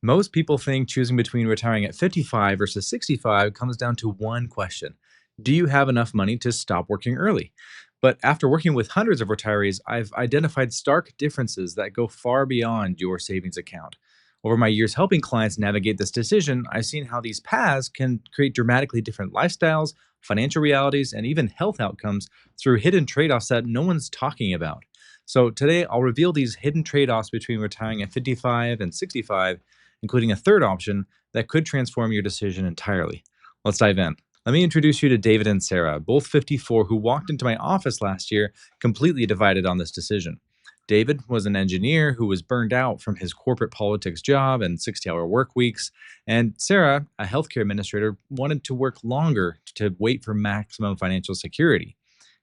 Most people think choosing between retiring at 55 versus 65 comes down to one question. Do you have enough money to stop working early? But after working with hundreds of retirees, I've identified stark differences that go far beyond your savings account. Over my years helping clients navigate this decision, I've seen how these paths can create dramatically different lifestyles, financial realities, and even health outcomes through hidden trade offs that no one's talking about. So, today I'll reveal these hidden trade offs between retiring at 55 and 65, including a third option that could transform your decision entirely. Let's dive in. Let me introduce you to David and Sarah, both 54, who walked into my office last year completely divided on this decision. David was an engineer who was burned out from his corporate politics job and 60-hour work weeks. And Sarah, a healthcare administrator, wanted to work longer to wait for maximum financial security.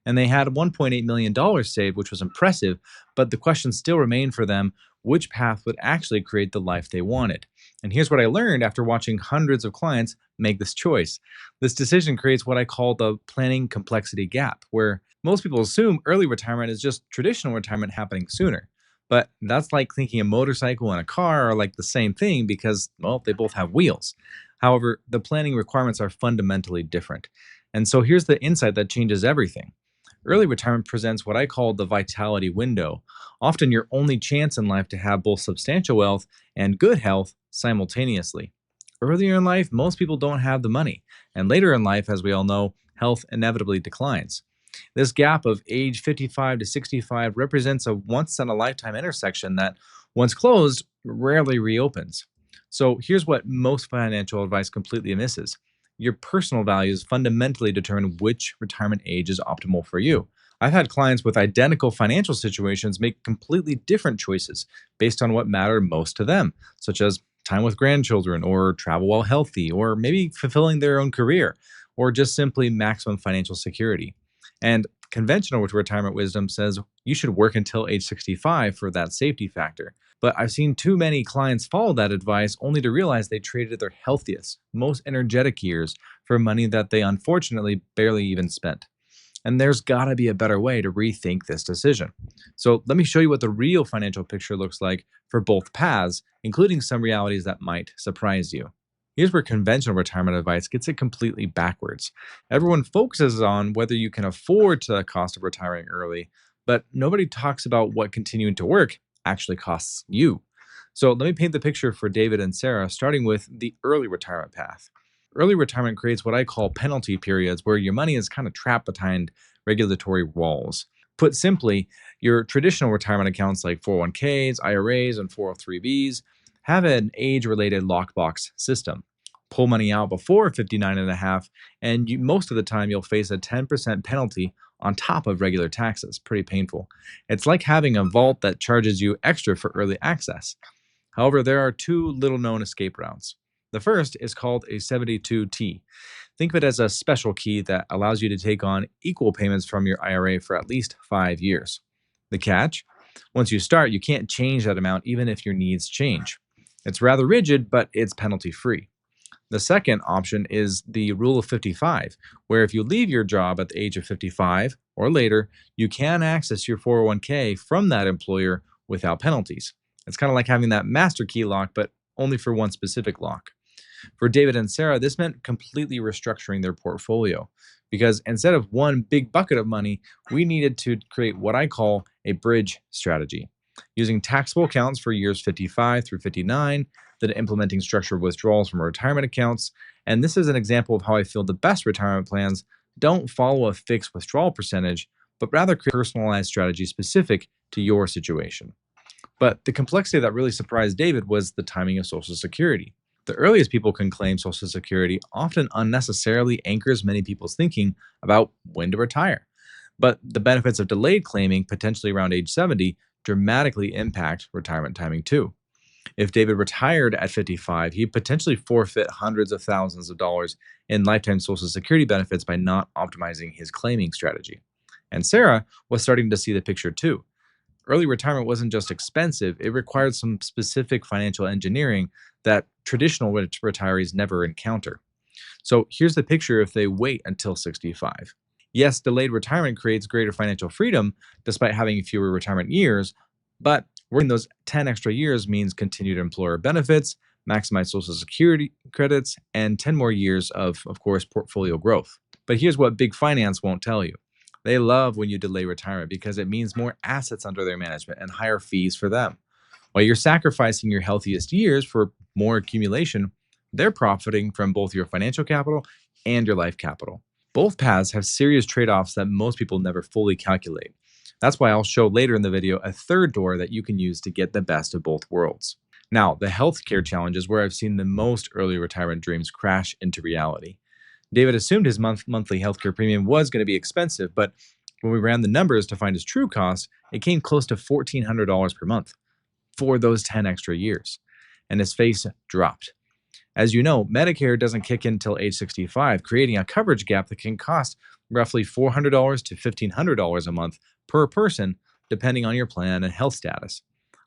And they had $1.8 million saved, which was impressive, but the question still remained for them: which path would actually create the life they wanted? And here's what I learned after watching hundreds of clients make this choice. This decision creates what I call the planning complexity gap, where most people assume early retirement is just traditional retirement happening sooner. But that's like thinking a motorcycle and a car are like the same thing because, well, they both have wheels. However, the planning requirements are fundamentally different. And so here's the insight that changes everything. Early retirement presents what I call the vitality window, often your only chance in life to have both substantial wealth and good health simultaneously. Earlier in life, most people don't have the money, and later in life, as we all know, health inevitably declines. This gap of age 55 to 65 represents a once in a lifetime intersection that, once closed, rarely reopens. So here's what most financial advice completely misses: your personal values fundamentally determine which retirement age is optimal for you. I've had clients with identical financial situations make completely different choices based on what mattered most to them, such as time with grandchildren, or travel while healthy, or maybe fulfilling their own career, or just simply maximum financial security. And conventional retirement wisdom says you should work until age 65 for that safety factor. But I've seen too many clients follow that advice only to realize they traded their healthiest, most energetic years for money that they unfortunately barely even spent. And there's got to be a better way to rethink this decision. So let me show you what the real financial picture looks like for both paths, including some realities that might surprise you. Here's where conventional retirement advice gets it completely backwards. Everyone focuses on whether you can afford the cost of retiring early, but nobody talks about what continuing to work actually costs you. So let me paint the picture for David and Sarah, starting with the early retirement path. Early retirement creates what I call penalty periods, where your money is kind of trapped behind regulatory walls. Put simply, your traditional retirement accounts like 401ks, IRAs, and 403bs have an age related lockbox system. Pull money out before 59 and a half, and most of the time you'll face a 10% penalty on top of regular taxes. Pretty painful. It's like having a vault that charges you extra for early access. However, there are two little known escape routes. The first is called a 72T. Think of it as a special key that allows you to take on equal payments from your IRA for at least 5 years. The catch: once you start, you can't change that amount even if your needs change. It's rather rigid, but it's penalty free. The second option is the rule of 55, where if you leave your job at the age of 55 or later, you can access your 401k from that employer without penalties. It's kind of like having that master key lock, but only for one specific lock. For David and Sarah, this meant completely restructuring their portfolio because instead of one big bucket of money, we needed to create what I call a bridge strategy, using taxable accounts for years 55 through 59, then implementing structured withdrawals from retirement accounts. And this is an example of how I feel the best retirement plans don't follow a fixed withdrawal percentage, but rather create a personalized strategy specific to your situation. But the complexity that really surprised David was the timing of Social Security. The earliest people can claim Social Security often unnecessarily anchors many people's thinking about when to retire. But the benefits of delayed claiming, potentially around age 70, dramatically impact retirement timing too. If David retired at 55, he'd potentially forfeit hundreds of thousands of dollars in lifetime Social Security benefits by not optimizing his claiming strategy. And Sarah was starting to see the picture too. Early retirement wasn't just expensive, it required some specific financial engineering that traditional retirees never encounter. So here's the picture if they wait until 65. Yes, delayed retirement creates greater financial freedom despite having fewer retirement years, but working those 10 extra years means continued employer benefits, maximize Social Security credits, and 10 more years of course, portfolio growth. But here's what big finance won't tell you. They love when you delay retirement because it means more assets under their management and higher fees for them. While you're sacrificing your healthiest years for more accumulation, they're profiting from both your financial capital and your life capital. Both paths have serious trade offs that most people never fully calculate. That's why I'll show later in the video a third door that you can use to get the best of both worlds. Now, the healthcare challenge is where I've seen the most early retirement dreams crash into reality. David assumed his monthly healthcare premium was going to be expensive, but when we ran the numbers to find his true cost, it came close to $1,400 per month for those 10 extra years. And his face dropped. As you know, Medicare doesn't kick in until age 65, creating a coverage gap that can cost roughly $400 to $1,500 a month per person, depending on your plan and health status.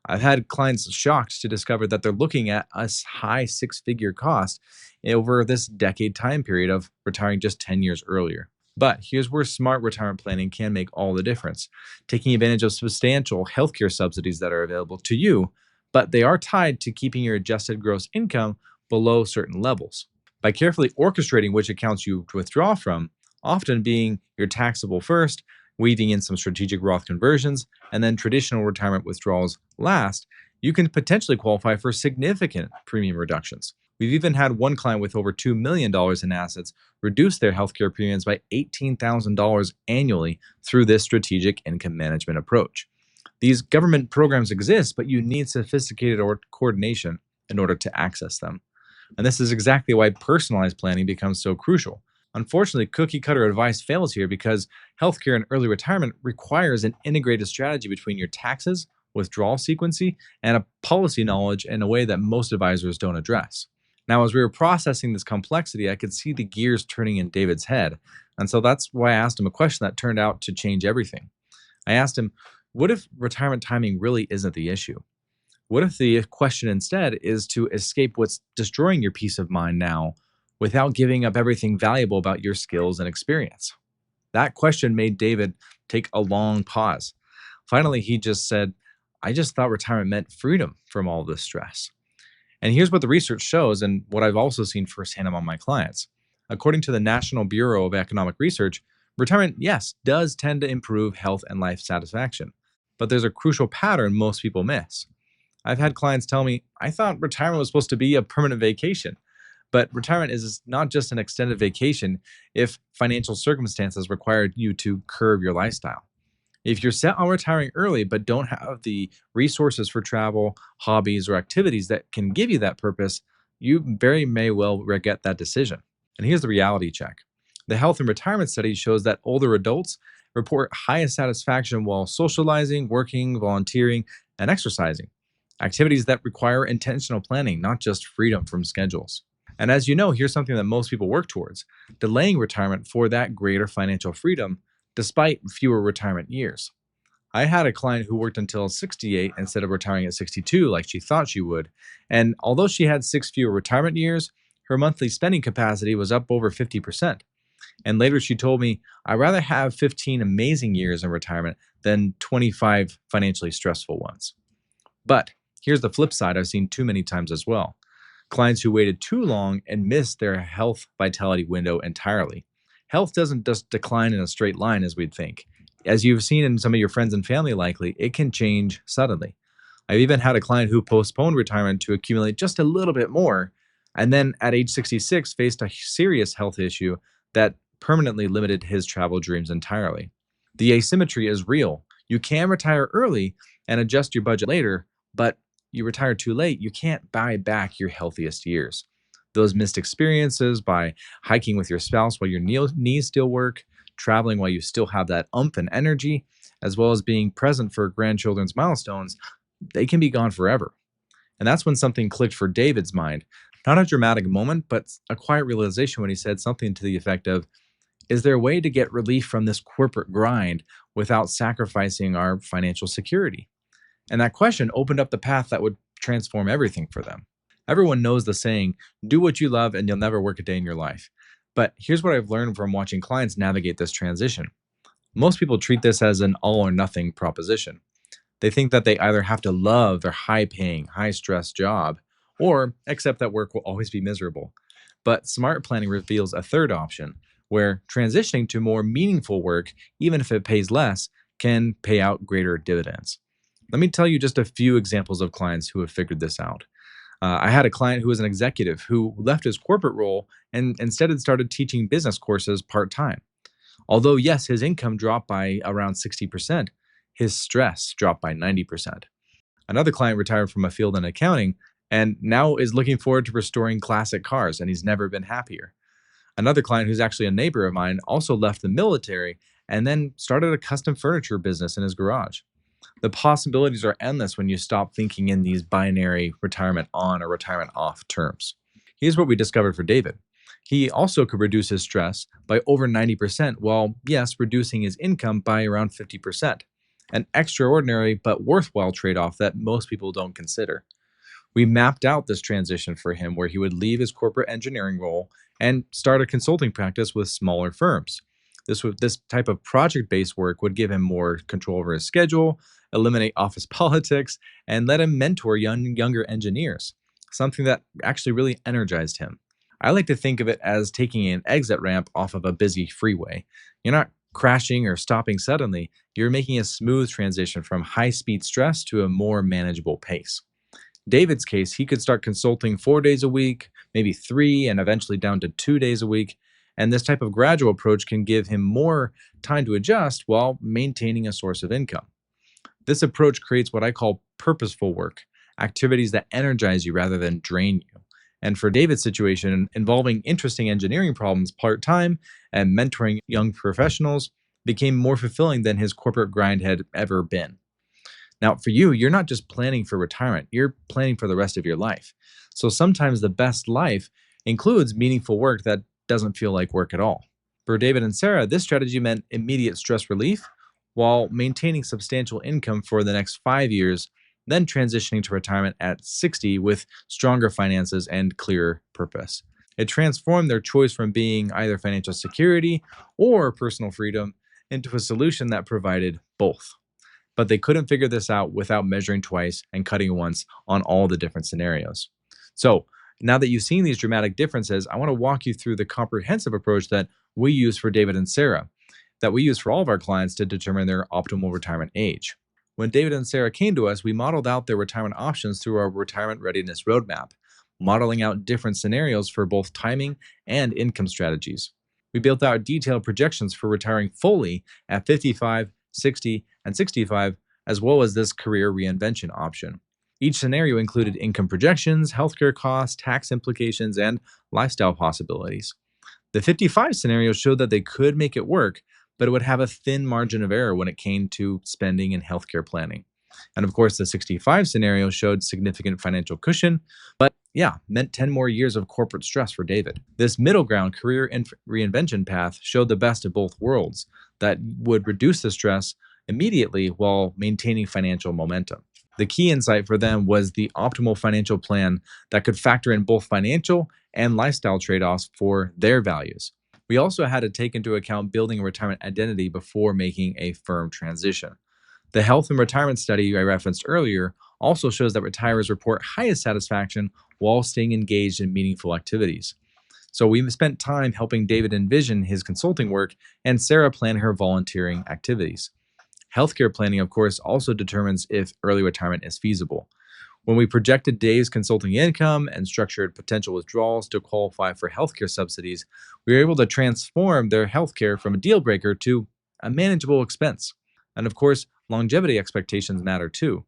I've had clients shocked to discover that they're looking at a high six-figure cost over this decade time period of retiring just 10 years earlier. But here's where smart retirement planning can make all the difference, taking advantage of substantial healthcare subsidies that are available to you, but they are tied to keeping your adjusted gross income below certain levels. By carefully orchestrating which accounts you withdraw from, often being your taxable first, weaving in some strategic Roth conversions, and then traditional retirement withdrawals last, you can potentially qualify for significant premium reductions. We've even had one client with over $2 million in assets reduce their healthcare premiums by $18,000 annually through this strategic income management approach. These government programs exist, but you need sophisticated coordination in order to access them. And this is exactly why personalized planning becomes so crucial. Unfortunately, cookie cutter advice fails here because healthcare and early retirement requires an integrated strategy between your taxes, withdrawal sequencing, and a policy knowledge in a way that most advisors don't address. Now, as we were processing this complexity, I could see the gears turning in David's head. And so that's why I asked him a question that turned out to change everything. I asked him, what if retirement timing really isn't the issue? What if the question instead is to escape what's destroying your peace of mind now without giving up everything valuable about your skills and experience? That question made David take a long pause. Finally, he just said, I just thought retirement meant freedom from all this stress. And here's what the research shows, and what I've also seen firsthand among my clients. According to the National Bureau of Economic Research, retirement, yes, does tend to improve health and life satisfaction. But there's a crucial pattern most people miss. I've had clients tell me, I thought retirement was supposed to be a permanent vacation. But retirement is not just an extended vacation if financial circumstances require you to curb your lifestyle. If you're set on retiring early but don't have the resources for travel, hobbies, or activities that can give you that purpose, you very may well regret that decision. And here's the reality check. The health and retirement study shows that older adults report highest satisfaction while socializing, working, volunteering, and exercising. Activities that require intentional planning, not just freedom from schedules. And as you know, here's something that most people work towards, delaying retirement for that greater financial freedom despite fewer retirement years. I had a client who worked until 68 instead of retiring at 62 like she thought she would. And although she had 6 fewer retirement years, her monthly spending capacity was up over 50%. And later she told me, I'd rather have 15 amazing years in retirement than 25 financially stressful ones. But here's the flip side I've seen too many times as well. Clients who waited too long and missed their health vitality window entirely. Health doesn't just decline in a straight line as we'd think. As you've seen in some of your friends and family likely, it can change suddenly. I've even had a client who postponed retirement to accumulate just a little bit more, and then at age 66 faced a serious health issue that permanently limited his travel dreams entirely. The asymmetry is real. You can retire early and adjust your budget later, but you retire too late, you can't buy back your healthiest years. Those missed experiences by hiking with your spouse while your knees still work, traveling while you still have that oomph and energy, as well as being present for grandchildren's milestones, they can be gone forever. And that's when something clicked for David's mind. Not a dramatic moment, but a quiet realization when he said something to the effect of, is there a way to get relief from this corporate grind without sacrificing our financial security? And that question opened up the path that would transform everything for them. Everyone knows the saying, do what you love and you'll never work a day in your life. But here's what I've learned from watching clients navigate this transition. Most people treat this as an all or nothing proposition. They think that they either have to love their high paying, high stress job or accept that work will always be miserable. But smart planning reveals a third option, where transitioning to more meaningful work, even if it pays less, can pay out greater dividends. Let me tell you just a few examples of clients who have figured this out. I had a client who was an executive who left his corporate role and instead had started teaching business courses part time. Although, yes, his income dropped by around 60%, his stress dropped by 90%. Another client retired from a field in accounting and now is looking forward to restoring classic cars, and he's never been happier. Another client, who's actually a neighbor of mine, also left the military and then started a custom furniture business in his garage. The possibilities are endless when you stop thinking in these binary retirement on or retirement off terms. Here's what we discovered for David. He also could reduce his stress by over 90%, while, yes, reducing his income by around 50%. An extraordinary but worthwhile trade off that most people don't consider. We mapped out this transition for him where he would leave his corporate engineering role and start a consulting practice with smaller firms. This type of project-based work would give him more control over his schedule, eliminate office politics, and let him mentor younger engineers, something that actually really energized him. I like to think of it as taking an exit ramp off of a busy freeway. You're not crashing or stopping suddenly, you're making a smooth transition from high-speed stress to a more manageable pace. David's case, he could start consulting 4 days a week, maybe three, and eventually down to 2 days a week. And this type of gradual approach can give him more time to adjust while maintaining a source of income. This approach creates what I call purposeful work, activities that energize you rather than drain you. And for David's situation, involving interesting engineering problems part time and mentoring young professionals became more fulfilling than his corporate grind had ever been. Now, for you, you're not just planning for retirement, you're planning for the rest of your life. So sometimes the best life includes meaningful work that doesn't feel like work at all. For David and Sarah, this strategy meant immediate stress relief while maintaining substantial income for the next 5 years, then transitioning to retirement at 60 with stronger finances and clearer purpose. It transformed their choice from being either financial security or personal freedom into a solution that provided both. But they couldn't figure this out without measuring twice and cutting once on all the different scenarios. So, now that you've seen these dramatic differences, I want to walk you through the comprehensive approach that we use for David and Sarah, that we use for all of our clients to determine their optimal retirement age. When David and Sarah came to us, we modeled out their retirement options through our retirement readiness roadmap, modeling out different scenarios for both timing and income strategies. We built out detailed projections for retiring fully at 55, 60, and 65, as well as this career reinvention option. Each scenario included income projections, healthcare costs, tax implications, and lifestyle possibilities. The 55 scenario showed that they could make it work, but it would have a thin margin of error when it came to spending and healthcare planning. And of course, the 65 scenario showed significant financial cushion, but yeah, meant 10 more years of corporate stress for David. This middle ground career reinvention path showed the best of both worlds that would reduce the stress immediately while maintaining financial momentum. The key insight for them was the optimal financial plan that could factor in both financial and lifestyle trade offs for their values. We also had to take into account building a retirement identity before making a firm transition. The health and retirement study I referenced earlier also shows that retirees report highest satisfaction while staying engaged in meaningful activities. So we spent time helping David envision his consulting work and Sarah plan her volunteering activities. Healthcare planning, of course, also determines if early retirement is feasible. When we projected Dave's consulting income and structured potential withdrawals to qualify for healthcare subsidies, we were able to transform their healthcare from a deal breaker to a manageable expense. And of course, longevity expectations matter too.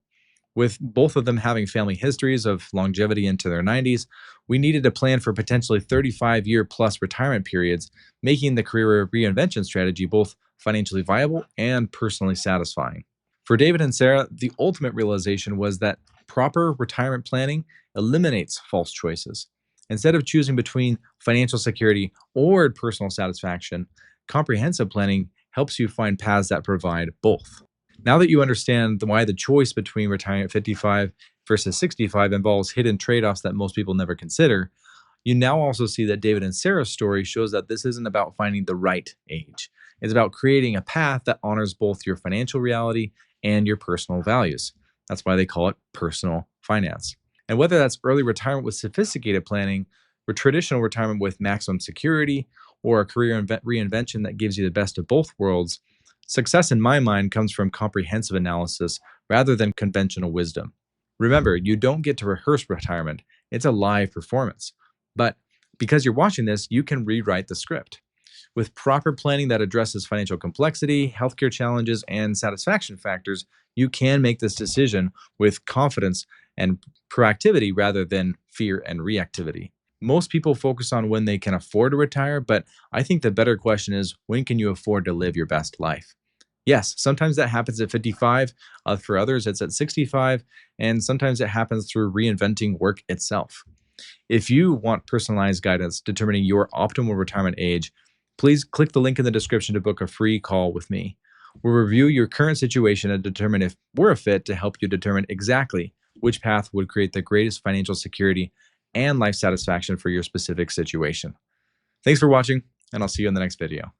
With both of them having family histories of longevity into their 90s, we needed to plan for potentially 35-year plus retirement periods, making the career reinvention strategy both financially viable and personally satisfying. For David and Sarah, the ultimate realization was that proper retirement planning eliminates false choices. Instead of choosing between financial security or personal satisfaction, comprehensive planning helps you find paths that provide both. Now that you understand why the choice between retiring at 55 versus 65 involves hidden trade offs that most people never consider, you now also see that David and Sarah's story shows that this isn't about finding the right age. It's about creating a path that honors both your financial reality and your personal values. That's why they call it personal finance. And whether that's early retirement with sophisticated planning, or traditional retirement with maximum security, or a career reinvention that gives you the best of both worlds, success in my mind comes from comprehensive analysis rather than conventional wisdom. Remember, you don't get to rehearse retirement, it's a live performance. But because you're watching this, you can rewrite the script. With proper planning that addresses financial complexity, healthcare challenges, and satisfaction factors, you can make this decision with confidence and proactivity rather than fear and reactivity. Most people focus on when they can afford to retire, but I think the better question is, when can you afford to live your best life? Yes, sometimes that happens at 55. For others, it's at 65. And sometimes it happens through reinventing work itself. If you want personalized guidance determining your optimal retirement age, please click the link in the description to book a free call with me. We'll review your current situation and determine if we're a fit to help you determine exactly which path would create the greatest financial security and life satisfaction for your specific situation. Thanks for watching, and I'll see you in the next video.